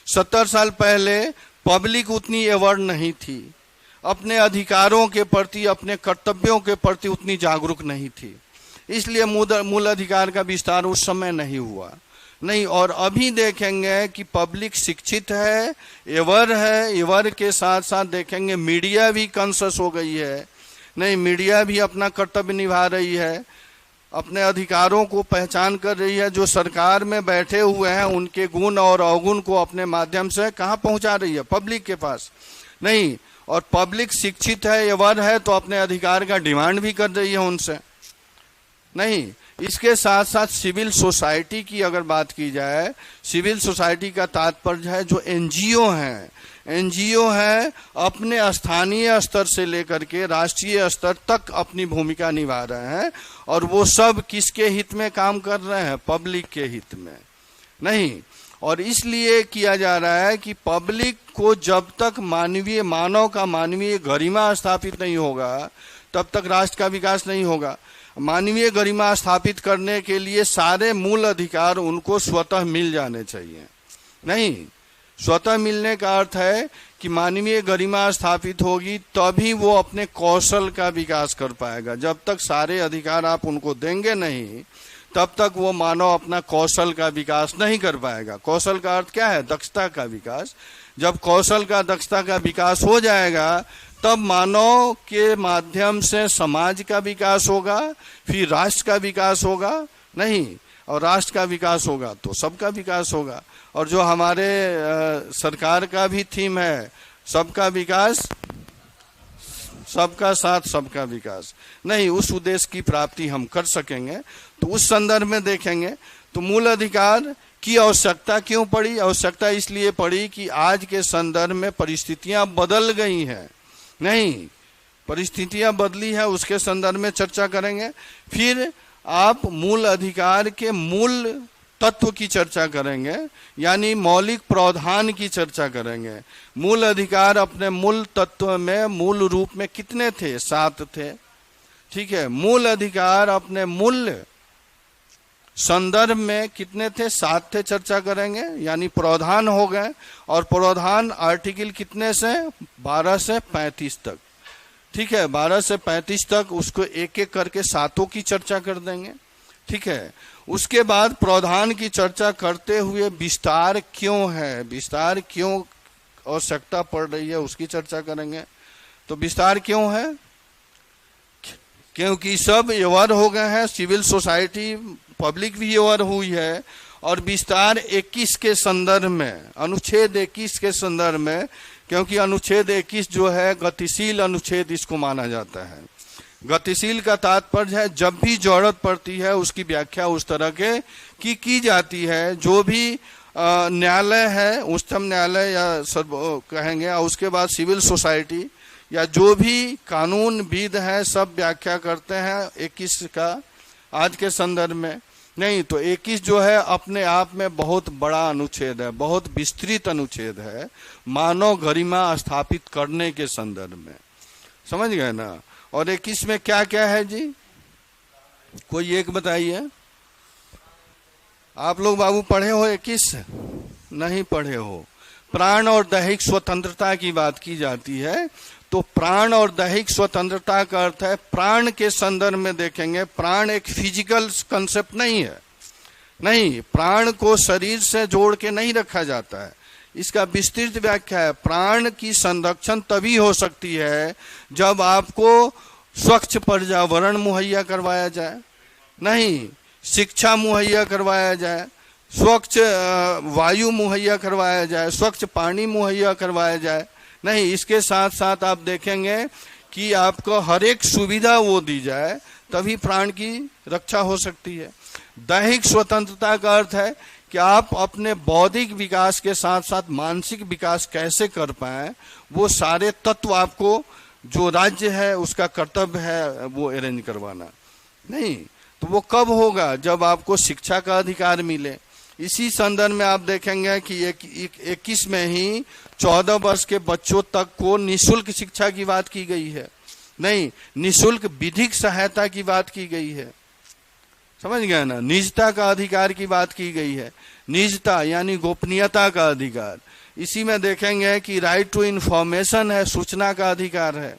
[SPEAKER 1] 70 साल पहले पब्लिक उतनी अवेयर नहीं थी, अपने अधिकारों के प्रति, अपने कर्तव्यों के प्रति उतनी जागरूक नहीं थी, इसलिए मूल अधिकार का विस्तार उस समय नहीं हुआ। नहीं, और अभी देखेंगे कि पब्लिक शिक्षित है, अवेयर है, अवेयर के साथ साथ देखेंगे मीडिया भी कॉन्शियस हो गई है। नहीं, मीडिया भी अपना कर्तव्य निभा रही है, अपने अधिकारों को पहचान कर रही है। जो सरकार में बैठे हुए हैं उनके गुण और अवगुण को अपने माध्यम से कहाँ पहुंचा रही है, पब्लिक के पास। नहीं, और पब्लिक शिक्षित है, अवेयर है, तो अपने अधिकार का डिमांड भी कर रही है उनसे। नहीं, इसके साथ साथ सिविल सोसाइटी की अगर बात की जाए, सिविल सोसाइटी का तात्पर्य है जो एनजीओ हैं, एनजीओ है अपने स्थानीय स्तर से लेकर के राष्ट्रीय स्तर तक अपनी भूमिका निभा रहे हैं, और वो सब किसके हित में काम कर रहे हैं, पब्लिक के हित में। नहीं, और इसलिए किया जा रहा है कि पब्लिक को जब तक मानव का मानवीय गरिमा स्थापित नहीं होगा तब तक राष्ट्र का विकास नहीं होगा। मानवीय गरिमा स्थापित करने के लिए सारे मूल अधिकार उनको स्वतः मिल जाने चाहिए। नहीं, स्वतः मिलने का अर्थ है कि मानवीय गरिमा स्थापित होगी तभी वो अपने कौशल का विकास कर पाएगा। जब तक सारे अधिकार आप उनको देंगे नहीं तब तक वो मानव अपना कौशल का विकास नहीं कर पाएगा। कौशल का अर्थ क्या है, दक्षता का विकास। जब कौशल का, दक्षता का विकास हो जाएगा तब मानव के माध्यम से समाज का विकास होगा, फिर राष्ट्र का विकास होगा। नहीं, और राष्ट्र का विकास होगा तो सबका विकास होगा। और जो हमारे सरकार का भी थीम है, सबका विकास, सबका साथ, सबका विकास। नहीं, उस उद्देश्य की प्राप्ति हम कर सकेंगे। तो उस संदर्भ में देखेंगे तो मूल अधिकार की आवश्यकता क्यों पड़ी। आवश्यकता इसलिए पड़ी कि आज के संदर्भ में परिस्थितियां बदल गई हैं। नहीं, परिस्थितियां बदली है, उसके संदर्भ में चर्चा करेंगे। फिर आप मूल अधिकार के मूल तत्व की चर्चा करेंगे, यानी मौलिक प्रावधान की चर्चा करेंगे। मूल अधिकार अपने मूल तत्व में, मूल रूप में कितने थे, 7 थे। ठीक है, मूल अधिकार अपने मूल संदर्भ में कितने थे, 7 थे, चर्चा करेंगे। यानी प्रावधान हो गए, और प्रावधान आर्टिकल कितने से, 12 से 35 तक। ठीक है, 12 से 35 तक उसको एक एक करके 7 की चर्चा कर देंगे। ठीक है, उसके बाद प्रावधान की चर्चा करते हुए विस्तार क्यों है, विस्तार क्यों आवश्यकता पड़ रही है उसकी चर्चा करेंगे। तो विस्तार क्यों है, क्योंकि सब अवेयर हो गए हैं, सिविल सोसाइटी, पब्लिक भी अवेयर हुई है। और विस्तार 21 के संदर्भ में, अनुच्छेद 21 के संदर्भ में, क्योंकि अनुच्छेद 21 जो है गतिशील अनुच्छेद इसको माना जाता है। गतिशील का तात्पर्य है जब भी जरूरत पड़ती है उसकी व्याख्या उस तरह के की जाती है। जो भी न्यायालय है, उच्चतम न्यायालय या कहेंगे, और उसके बाद सिविल सोसाइटी या जो भी कानूनविद है सब व्याख्या करते हैं 21 का आज के संदर्भ में। नहीं, तो 21 जो है अपने आप में बहुत बड़ा अनुच्छेद है, बहुत विस्तृत अनुच्छेद है मानव गरिमा स्थापित करने के संदर्भ में। समझ गए ना। और 21 में क्या क्या है जी, कोई एक बताइए। आप लोग बाबू पढ़े हो 21? नहीं पढ़े हो। प्राण और दैहिक स्वतंत्रता की बात की जाती है। तो प्राण और दैहिक स्वतंत्रता का अर्थ है, प्राण के संदर्भ में देखेंगे, प्राण एक फिजिकल कंसेप्ट नहीं है। नहीं, प्राण को शरीर से जोड़ के नहीं रखा जाता है। इसका विस्तृत व्याख्या है, प्राण की संरक्षण तभी हो सकती है जब आपको स्वच्छ पर्यावरण मुहैया करवाया जाए, नहीं शिक्षा मुहैया करवाया जाए, स्वच्छ वायु मुहैया करवाया जाए, स्वच्छ पानी मुहैया करवाया जाए, नहीं इसके साथ साथ आप देखेंगे कि आपको हर एक सुविधा वो दी जाए, तभी प्राण की रक्षा हो सकती है। दैहिक स्वतंत्रता का अर्थ है कि आप अपने बौद्धिक विकास के साथ साथ मानसिक विकास कैसे कर पाए, वो सारे तत्व आपको जो राज्य है उसका कर्तव्य है वो अरेंज करवाना। नहीं तो वो कब होगा, जब आपको शिक्षा का अधिकार मिले। इसी संदर्भ में आप देखेंगे कि 21 में ही 14 वर्ष के बच्चों तक को निःशुल्क शिक्षा की बात की गई है, नहीं निःशुल्क विधिक सहायता की बात की गई है, समझ गए ना। निजता का अधिकार की बात की गई है, निजता यानी गोपनीयता का अधिकार। इसी में देखेंगे कि राइट टू इंफॉर्मेशन है, सूचना का अधिकार है,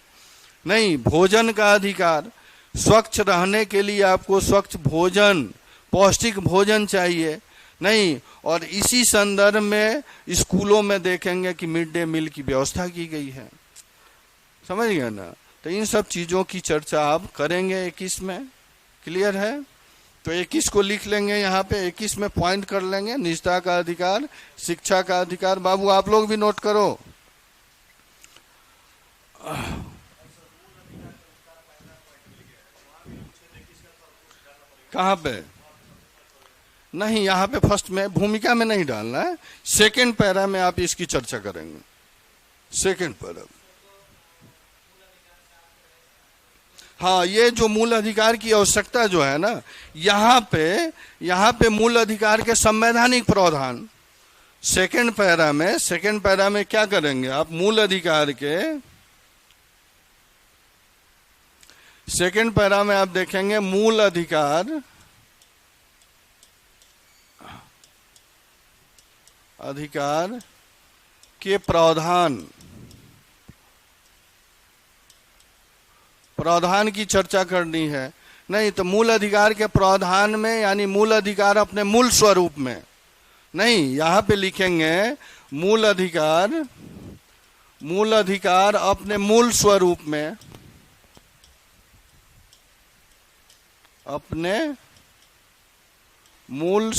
[SPEAKER 1] नहीं भोजन का अधिकार, स्वच्छ रहने के लिए आपको स्वच्छ भोजन पौष्टिक भोजन चाहिए, नहीं। और इसी संदर्भ में स्कूलों में देखेंगे कि मिड डे मील की व्यवस्था की गई है, समझ गए ना। तो इन सब चीजों की चर्चा आप करेंगे 21 में, क्लियर है। तो 21 को लिख लेंगे यहाँ पे, 21 में पॉइंट कर लेंगे, निजता का अधिकार, शिक्षा का अधिकार। बाबू आप लोग भी नोट करो। कहाँ पे, नहीं यहाँ पे फर्स्ट में भूमिका में नहीं डालना है, सेकंड पैरा में आप इसकी चर्चा करेंगे, सेकंड पैरा। हाँ, ये जो मूल अधिकार की आवश्यकता जो है ना, यहाँ पे मूल अधिकार के संवैधानिक प्रावधान सेकंड पैरा में क्या करेंगे आप, मूल अधिकार के सेकंड पैरा में आप देखेंगे मूल अधिकार के प्रावधान की चर्चा करनी है। नहीं तो मूल अधिकार के प्रावधान में यानी मूल अधिकार अपने मूल स्वरूप में, नहीं यहाँ पे लिखेंगे मूल अधिकार अपने मूल स्वरूप में, अपने मूल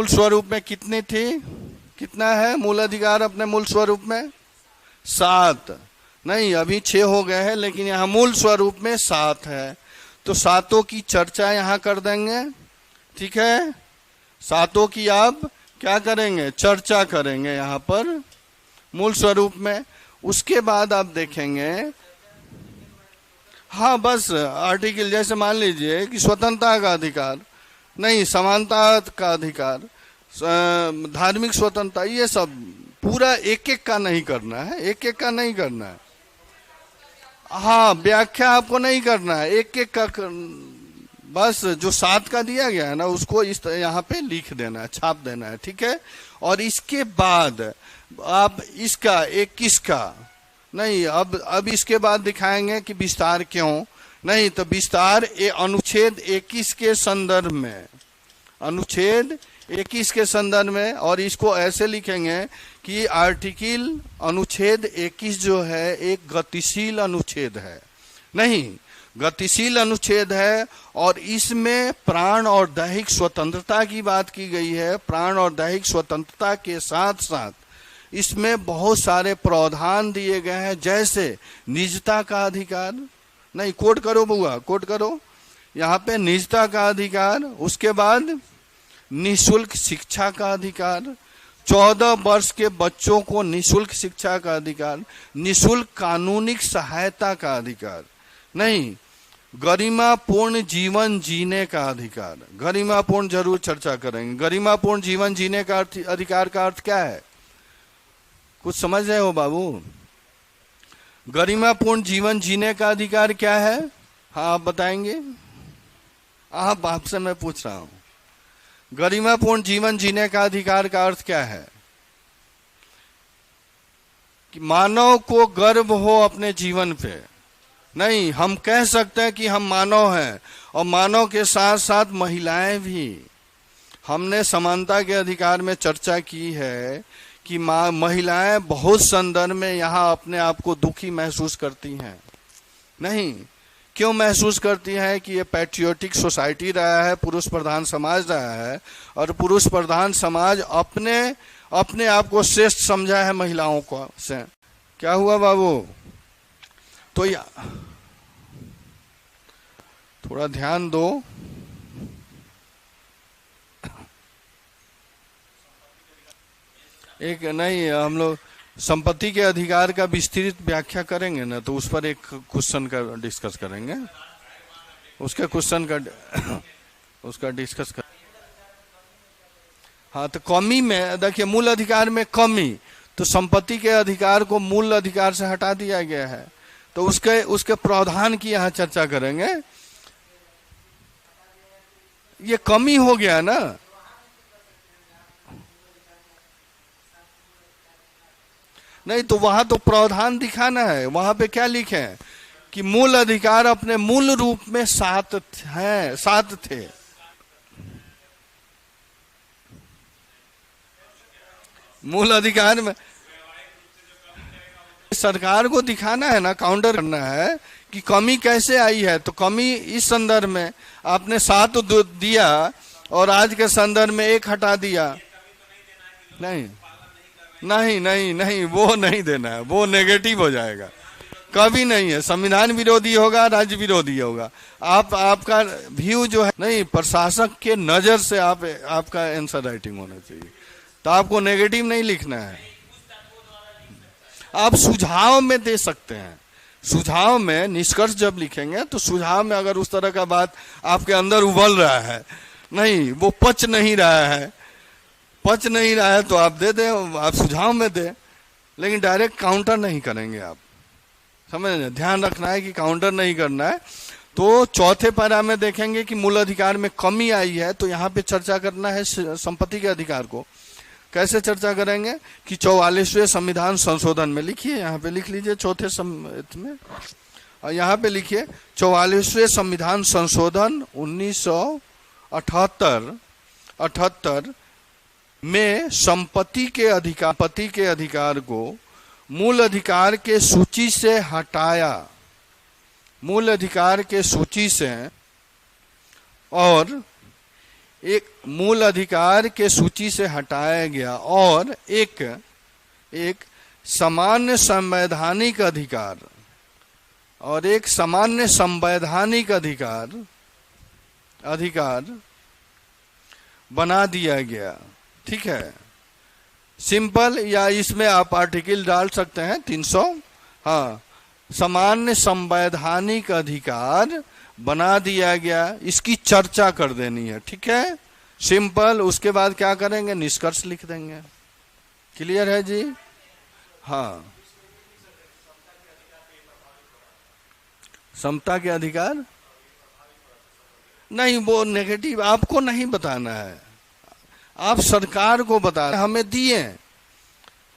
[SPEAKER 1] स्वरूप में कितनी थी, कितना है मूल अधिकार अपने मूल स्वरूप में, 7, नहीं अभी 6 हो गए हैं, लेकिन यहाँ मूल स्वरूप में 7 है। तो 7 की चर्चा यहाँ कर देंगे, ठीक है। 7 की आप क्या करेंगे, चर्चा करेंगे यहाँ पर मूल स्वरूप में। उसके बाद आप देखेंगे, हाँ बस आर्टिकल जैसे मान लीजिए कि स्वतंत्रता का अधिकार, नहीं समानता का अधिकार, धार्मिक स्वतंत्रता, ये सब पूरा एक एक का नहीं करना है, एक एक का नहीं करना है। हाँ व्याख्या आपको नहीं करना है, एक एक का बस जो 7 का दिया गया है ना उसको इस यहाँ पे लिख देना है, छाप देना है, ठीक है। और इसके बाद आप इसका 21 का नहीं, अब इसके बाद दिखाएंगे कि विस्तार क्यों, नहीं तो विस्तार अनुच्छेद 21 के संदर्भ में, अनुच्छेद 21 के संदर्भ में। और इसको ऐसे लिखेंगे कि आर्टिकल अनुच्छेद 21 जो है एक गतिशील अनुच्छेद है, नहीं गतिशील अनुच्छेद है, और इसमें प्राण और दैहिक स्वतंत्रता की बात की गई है। प्राण और दैहिक स्वतंत्रता के साथ साथ इसमें बहुत सारे प्रावधान दिए गए हैं, जैसे निजता का अधिकार, नहीं कोट करो बुआ, कोट करो यहाँ पे, निजता का अधिकार, उसके बाद निःशुल्क शिक्षा का अधिकार, 14 वर्ष के बच्चों को निःशुल्क शिक्षा का अधिकार, निःशुल्क कानूनिक सहायता का अधिकार, नहीं गरिमापूर्ण जीवन जीने का अधिकार। गरिमापूर्ण जरूर चर्चा करेंगे। गरिमापूर्ण जीवन जीने का अधिकार का अर्थ क्या है, कुछ समझ रहे हो बाबू? गरिमापूर्ण जीवन जीने का अधिकार क्या है, हाँ आप बताएंगे? आपसे मैं पूछ रहा हूं, गरिमापूर्ण जीवन जीने का अधिकार का अर्थ क्या है? कि मानव को गर्व हो अपने जीवन पे, नहीं, हम कह सकते हैं कि हम मानव हैं, और मानव के साथ साथ महिलाएं भी। हमने समानता के अधिकार में चर्चा की है कि महिलाएं बहुत संदर्भ में यहाँ अपने आप को दुखी महसूस करती हैं। नहीं, क्यों महसूस करती हैं? कि ये पैट्रियोटिक सोसाइटी रहा है, पुरुष प्रधान समाज रहा है, और पुरुष प्रधान समाज अपने अपने आप को श्रेष्ठ समझा है महिलाओं को से। क्या हुआ बाबू? तो थोड़ा ध्यान दो। एक नहीं, हम लोग संपत्ति के अधिकार का विस्तृत व्याख्या करेंगे ना, तो उस पर एक क्वेश्चन का डिस्कस करेंगे। उसके क्वेश्चन का उसका डिस्कस कर। हाँ, तो कमी में देखिए, मूल अधिकार में कमी, तो संपत्ति के अधिकार को मूल अधिकार से हटा दिया गया है, तो उसके उसके प्रावधान की यहाँ चर्चा करेंगे। ये कमी हो गया ना। नहीं, तो वहां तो प्रावधान दिखाना है। वहां पे क्या लिखे हैं कि मूल अधिकार अपने मूल रूप में सात हैं, सात थे। मूल अधिकार में सरकार को दिखाना है ना, काउंटर करना है कि कमी कैसे आई है। तो कमी इस संदर्भ में आपने सात दिया और आज के संदर्भ में एक हटा दिया। नहीं नहीं नहीं नहीं, वो नहीं देना है, वो नेगेटिव हो जाएगा। कभी नहीं है, संविधान विरोधी होगा, राज्य विरोधी होगा। आपका व्यू जो है, नहीं, प्रशासक के नजर से आपका आंसर राइटिंग होना चाहिए, तो आपको नेगेटिव नहीं लिखना है। आप सुझाव में दे सकते हैं। सुझाव में निष्कर्ष जब लिखेंगे तो सुझाव में अगर उस तरह का बात आपके अंदर उबल रहा है, नहीं वो पच नहीं रहा है, तो आप दे दें, आप सुझाव में दें, लेकिन डायरेक्ट काउंटर नहीं करेंगे आप। समझ रहे? ध्यान रखना है कि काउंटर नहीं करना है। तो चौथे पैरा में देखेंगे कि मूल अधिकार में कमी आई है, तो यहाँ पे चर्चा करना है संपत्ति के अधिकार को। कैसे चर्चा करेंगे कि 44वें संविधान संशोधन में, लिखिए यहाँ पे, लिख लीजिए चौथे में, और यहाँ पे लिखिए 44वें संविधान संशोधन 1978 में संपत्ति के अधिकार को मूल अधिकार के सूची से हटाया, मूल अधिकार के सूची से, और एक मूल अधिकार के सूची से हटाया गया, और एक सामान्य संवैधानिक अधिकार और एक सामान्य संवैधानिक अधिकार बना दिया गया। ठीक है, सिंपल, या इसमें आप आर्टिकल डाल सकते हैं 300। हाँ, सामान्य संवैधानिक अधिकार बना दिया गया, इसकी चर्चा कर देनी है। ठीक है, सिंपल। उसके बाद क्या करेंगे? निष्कर्ष लिख देंगे। क्लियर है जी? हाँ, समता के अधिकार नहीं, वो नेगेटिव आपको नहीं बताना है, आप सरकार को बता। हमें दिए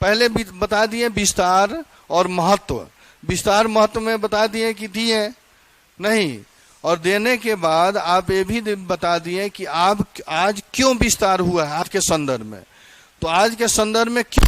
[SPEAKER 1] पहले भी बता दिए विस्तार और महत्व। विस्तार महत्व में बता दिए कि दिए नहीं, और देने के बाद आप ये भी बता दिए कि आप आज क्यों विस्तार हुआ है आज के संदर्भ में। तो आज के संदर्भ में क्यों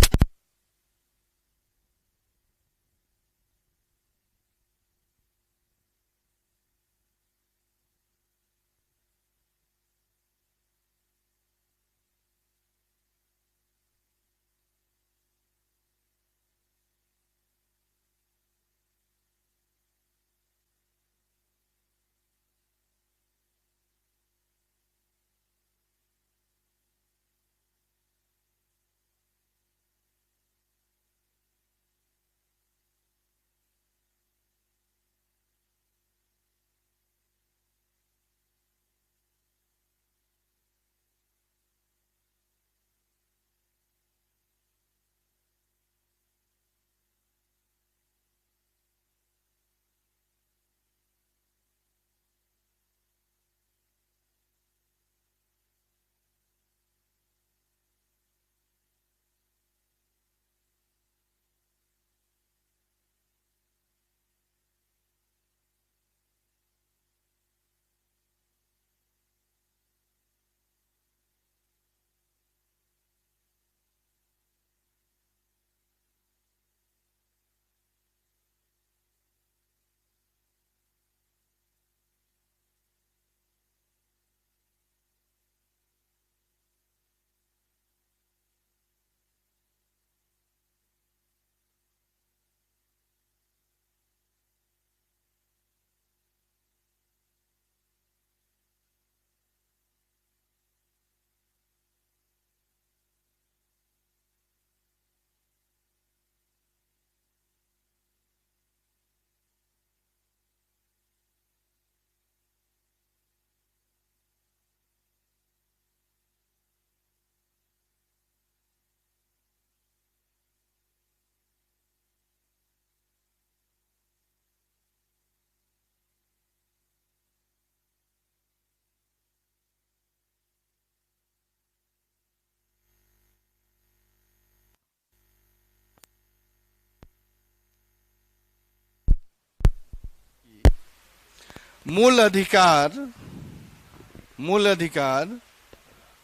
[SPEAKER 1] मूल अधिकार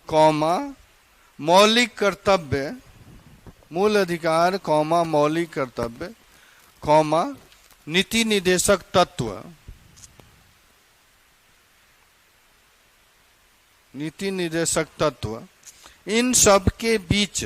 [SPEAKER 1] कौमा मौलिक कर्तव्य, मूल अधिकार कौमा मौलिक कर्तव्य कौमा नीति निर्देशक तत्व, नीति निर्देशक तत्व, इन सब के बीच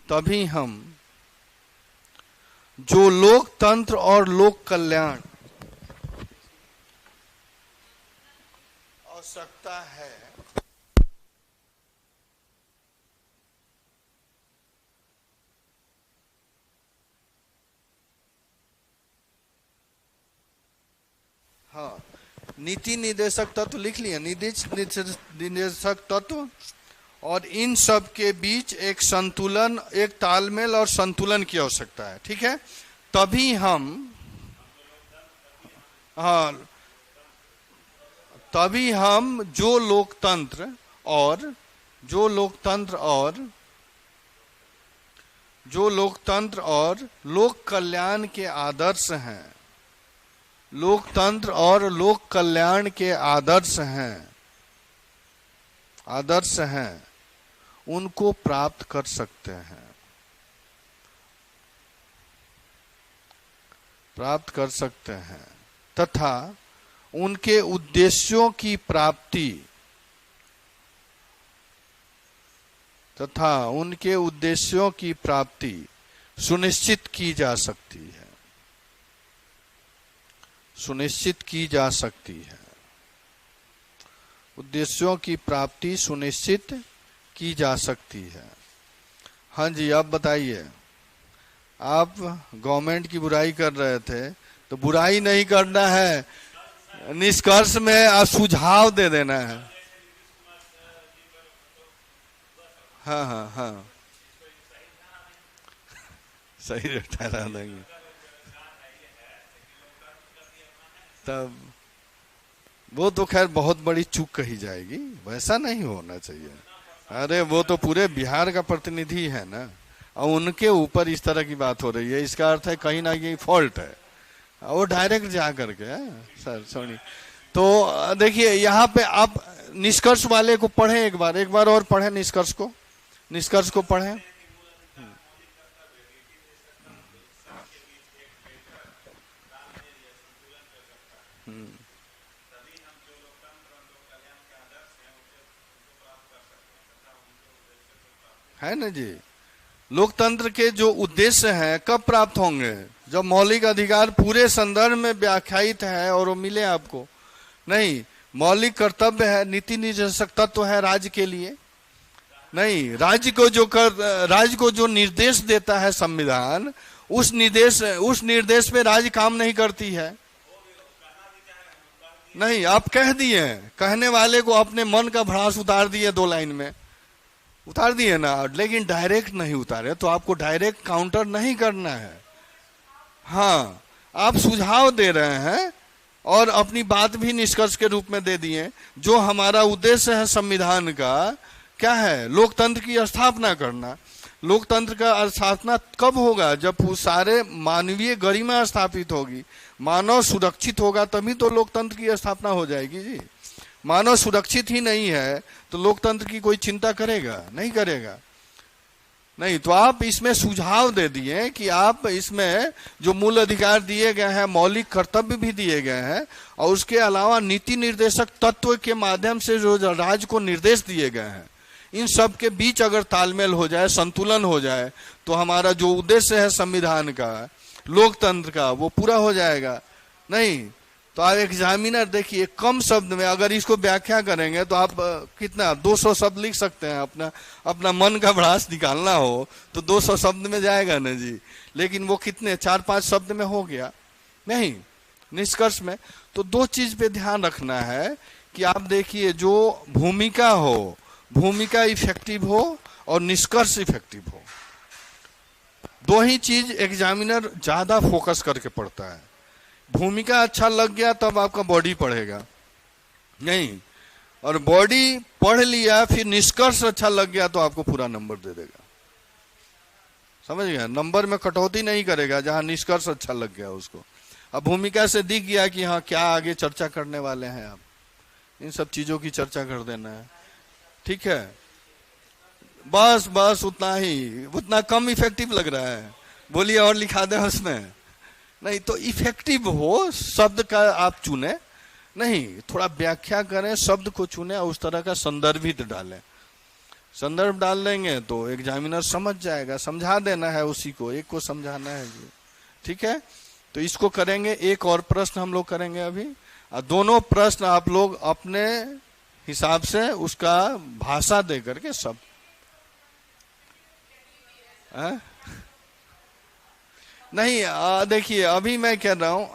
[SPEAKER 1] तभी हम जो लोकतंत्र और लोक कल्याण आवश्यकता है, हाँ, नीति निर्देशक तत्व लिख लिया, निर्देशक तत्व, और इन सब के बीच एक संतुलन, एक तालमेल और संतुलन की आवश्यकता है। ठीक है, तभी हम, हाँ, तभी हम जो लोकतंत्र और लोक कल्याण के आदर्श हैं, लोकतंत्र और लोक कल्याण के आदर्श हैं, उनको प्राप्त कर सकते हैं तथा उनके उद्देश्यों की प्राप्ति सुनिश्चित की जा सकती है, उद्देश्यों की प्राप्ति सुनिश्चित की जा सकती है। हाँ जी, आप बताइए, आप गवर्नमेंट की बुराई कर रहे थे, तो बुराई नहीं करना है, निष्कर्ष में आप सुझाव दे देना है। हाँ, सही ठहरा देंगे तब वो तो खैर बहुत बड़ी चूक कही जाएगी, वैसा नहीं होना चाहिए। अरे वो तो पूरे बिहार का प्रतिनिधि है ना, और उनके ऊपर इस तरह की बात हो रही है, इसका अर्थ है कहीं ना कहीं फॉल्ट है। वो डायरेक्ट जा करके सर सॉरी। तो देखिए यहाँ पे आप निष्कर्ष वाले को पढ़ें, एक बार और पढ़ें निष्कर्ष को पढ़ें। है ना जी, लोकतंत्र के जो उद्देश्य हैं कब प्राप्त होंगे? जब मौलिक अधिकार पूरे संदर्भ में व्याख्यायित है और वो मिले आपको। नहीं, मौलिक कर्तव्य है, नीति निर्देशक तत्व है राज्य के लिए। नहीं, राज्य को जो निर्देश देता है संविधान, उस निर्देश पे राज्य काम नहीं करती है। नहीं, आप कह दिए, कहने वाले को अपने मन का भड़ास उतार दिए, 2 लाइन में उतार दिए ना, लेकिन डायरेक्ट नहीं उतारे, तो आपको डायरेक्ट काउंटर नहीं करना है। हाँ, आप सुझाव दे रहे हैं और अपनी बात भी निष्कर्ष के रूप में दे दिए। जो हमारा उद्देश्य है संविधान का क्या है? लोकतंत्र की स्थापना करना। लोकतंत्र का स्थापना कब होगा? जब सारे मानवीय गरिमा स्थापित होगी, मानव सुरक्षित होगा, तभी तो लोकतंत्र की स्थापना हो जाएगी जी। मानव सुरक्षित ही नहीं है तो लोकतंत्र की कोई चिंता करेगा? नहीं करेगा। नहीं, तो आप इसमें सुझाव दे दिए कि आप इसमें जो मूल अधिकार दिए गए हैं, मौलिक कर्तव्य भी दिए गए हैं, और उसके अलावा नीति निर्देशक तत्व के माध्यम से जो राज्य को निर्देश दिए गए हैं, इन सब के बीच अगर तालमेल हो जाए, संतुलन हो जाए, तो हमारा जो उद्देश्य है संविधान का, लोकतंत्र का, वो पूरा हो जाएगा। नहीं, तो आप एग्जामिनर देखिए कम शब्द में अगर इसको व्याख्या करेंगे तो आप कितना 200 शब्द लिख सकते हैं। अपना मन का भड़ास निकालना हो तो 200 शब्द में जाएगा ना जी, लेकिन वो कितने 4-5 शब्द में हो गया नहीं। निष्कर्ष में तो दो चीज पे ध्यान रखना है कि आप देखिए जो भूमिका हो, भूमिका इफेक्टिव हो और निष्कर्ष इफेक्टिव हो। दो ही चीज एग्जामिनर ज्यादा फोकस करके पढ़ता है। भूमिका अच्छा लग गया तब आपका बॉडी पढ़ेगा नहीं, और बॉडी पढ़ लिया फिर निष्कर्ष अच्छा लग गया तो आपको पूरा नंबर दे देगा। समझ गया, नंबर में कटौती नहीं करेगा जहां निष्कर्ष अच्छा लग गया उसको। अब भूमिका से दिख गया कि हाँ क्या आगे चर्चा करने वाले हैं आप, इन सब चीजों की चर्चा कर देना है, ठीक है। बस उतना ही, उतना कम इफेक्टिव लग रहा है, बोलिए और लिखा दे उसमें। नहीं तो इफेक्टिव हो शब्द का आप चुने नहीं, थोड़ा व्याख्या करें, शब्द को चुने और उस तरह का संदर्भित डालें। संदर्भ डाल देंगे तो एग्जामिनर समझ जाएगा, समझा देना है उसी को, एक को समझाना है जी, ठीक है। तो इसको करेंगे। एक और प्रश्न हम लोग करेंगे अभी, और दोनों प्रश्न आप लोग अपने हिसाब से उसका भाषा दे करके सब नहीं। देखिए अभी मैं कह रहा हूं,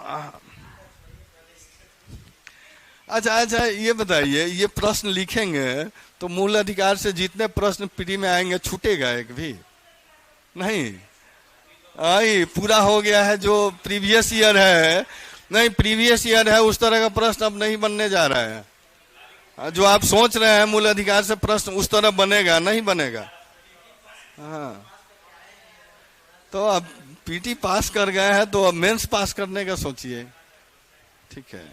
[SPEAKER 1] अच्छा ये बताइए, ये प्रश्न लिखेंगे तो मूल अधिकार से जितने प्रश्न प्री में आएंगे छूटेगा एक भी नहीं? आई पूरा हो गया है जो प्रीवियस ईयर है, नहीं प्रीवियस ईयर है उस तरह का प्रश्न अब नहीं बनने जा रहा है। जो आप सोच रहे हैं मूल अधिकार से प्रश्न उस तरह बनेगा नहीं बनेगा। हाँ तो अब पीटी पास कर गए हैं तो अब मेंस पास करने का सोचिए, ठीक है।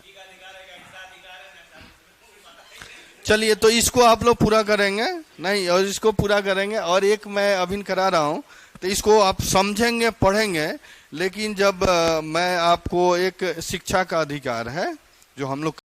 [SPEAKER 1] चलिए तो इसको आप लोग पूरा करेंगे नहीं, और इसको पूरा करेंगे। और एक मैं अभी करा रहा हूं तो इसको आप समझेंगे पढ़ेंगे, लेकिन जब मैं आपको एक शिक्षा का अधिकार है जो हम लोग